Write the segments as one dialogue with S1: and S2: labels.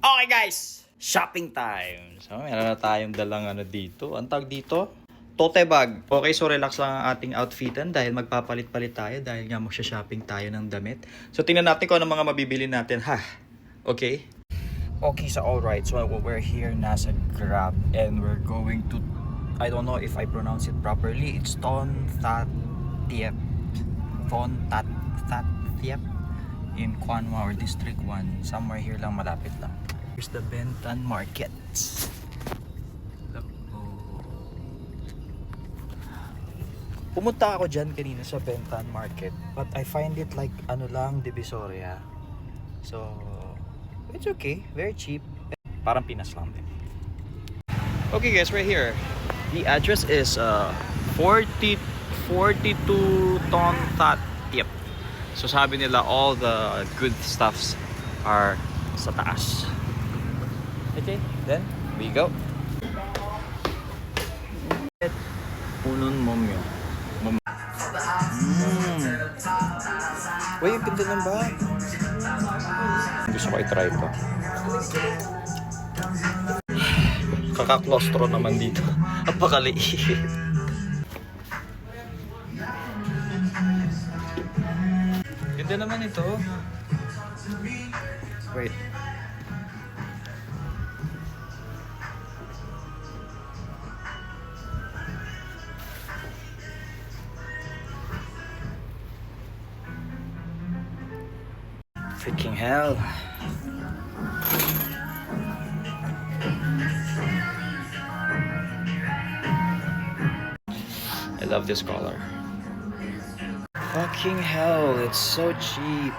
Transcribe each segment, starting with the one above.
S1: Okay guys, shopping time. So meron na tayong dalang dito. Ang tawag dito? Tote bag. Okay, so relax lang ang ating outfitan dahil magpapalit-palit tayo dahil nga magsha-shopping tayo ng damit. So tingnan natin kung ano mga mabibili natin, ha? Okay? Okay, so alright. So we're here na sa Grab and we're going to, I don't know if I pronounce it properly. It's Ton That Tiep. Ton That Tiep in Kwanwa or District 1. Somewhere here lang, malapit lang. Here's the Bentan Market. Pumunta ako dyan kanina sa Bentan Market, but I find it like Divisoria. So it's okay, very cheap. Parang Pinas lang din. Okay guys, right here. The address is 42 Ton That Tiep. So sabi nila all the good stuffs are sa taas. Okay, then we go. Unon momyo. Uy, yung pinto ng bag. Gusto ko i-try ko. Kaka-claustro naman dito. Napakaliit. Ganda naman ito. Wait. Freaking hell. I love this color. Fucking hell, it's so cheap.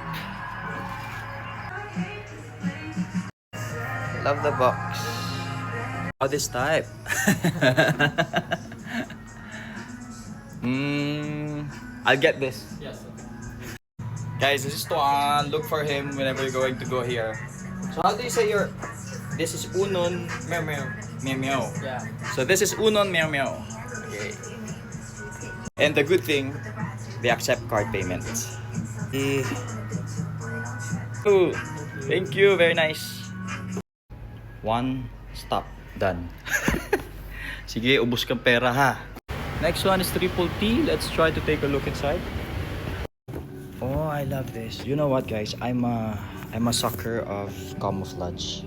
S1: Love the box. Oh, this type. I'll get this.
S2: Yes.
S1: Guys, this is Tuan. Look for him whenever you're going to go here. So how do you say your... This is Unon Meow Meow. Meow Meow.
S2: Yeah.
S1: So this is Unon Meow Meow. Okay. And the good thing, they accept card payments. Ooh, thank you. Very nice. One stop. Done. Sige, ubos kang pera ha. Next one is Triple T. Let's try to take a look inside. Oh, I love this. You know what, guys? I'm a sucker of camouflage.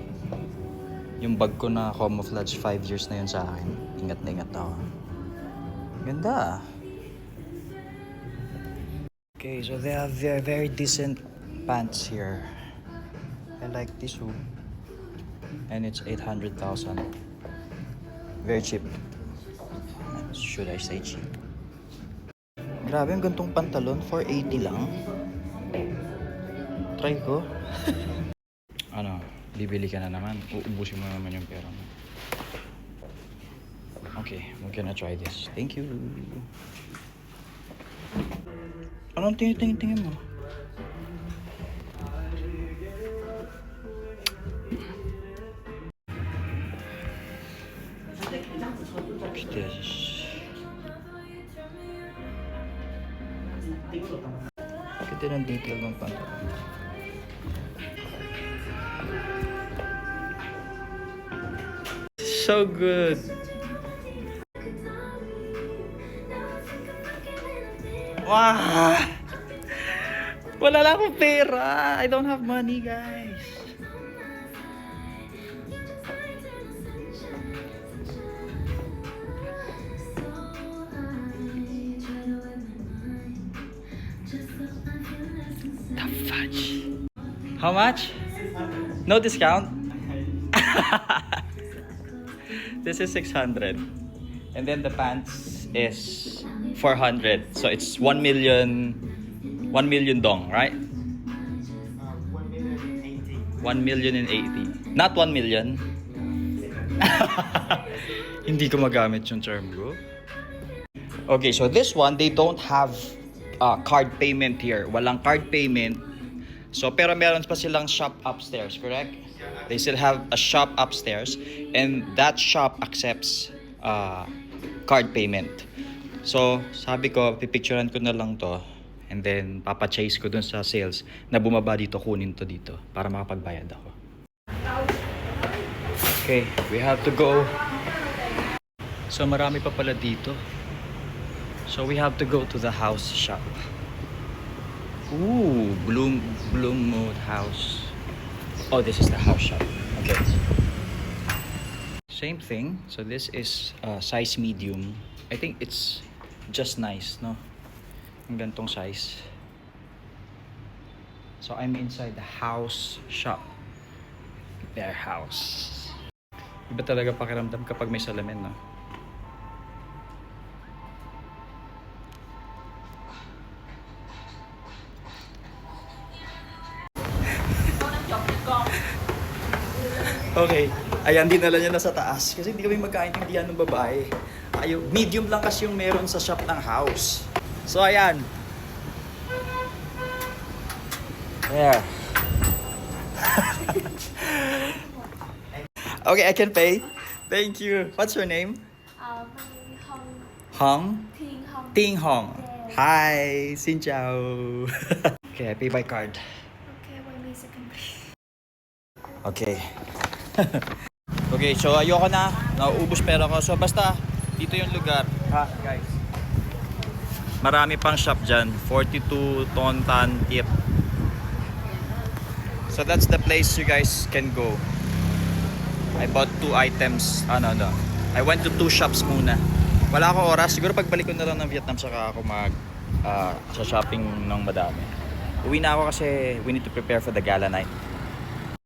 S1: Yung bag ko na camouflage, 5 years na yun sa akin. Ingat na ingat ako. Ganda. Okay, so they have very decent pants here. I like this one. And it's 800,000. Very cheap. Should I say cheap? Grabe, ang gantong pantalon, 480 lang. Try ko. Ano, bibili ka na naman. Uubusin mo naman yung pera mo. Okay, we're gonna try this. Thank you. Anong tingin mo? What's this? Ganda ng detail ng pantalon. So good. Wow! Wala lang akong pera. I don't have money, guys. The fudge. How much? No discount? This is 600. And then the pants is 400. So it's 1 million dong, right? 1,080,000. Not 1 million. Hindi ko magamit yung term ko. Okay, so this one, they don't have card payment here. Walang card payment. So, pero meron pa silang shop upstairs, correct? They still have a shop upstairs. And that shop accepts card payment. So, sabi ko, pipicturean ko na lang to. And then, papachase ko dun sa sales na bumaba dito, kunin to dito para makapagbayad ako. Okay, we have to go. So marami pa pala dito. So we have to go to the house shop. Ooh, Bloomwood House. Oh, this is the house shop. Okay. Same thing. So this is size medium. I think it's just nice, no? Ang gantong size. So I'm inside the house shop. Their house. Iba talaga pakiramdam kapag may salamin, no? Okay. Ayan, dinala niya na sa taas. Kasi hindi kami magkaintindihan ng babae. Medium lang kasi yung meron sa shop ng house. So, ayan. There. Okay, I can pay. Thank you. What's your name?
S2: My name is Hong
S1: Hong?
S2: Thiên Hong.
S1: Ting Hong.
S2: Yes.
S1: Hi. Xin chào. Okay, I pay by card.
S2: Okay, wait me a second, please.
S1: Okay. Okay, so ayoko na. Nauubos pera ko. So basta, dito yung lugar. Ha, guys. Marami pang shop dyan. 42 Ton Tan Tiep. So that's the place you guys can go. I bought 2 items. No. I went to 2 shops muna. Wala akong oras. Siguro pagbalik ko na lang ng Vietnam saka ako sa shopping ng madami. Uwi na ako kasi we need to prepare for the gala night.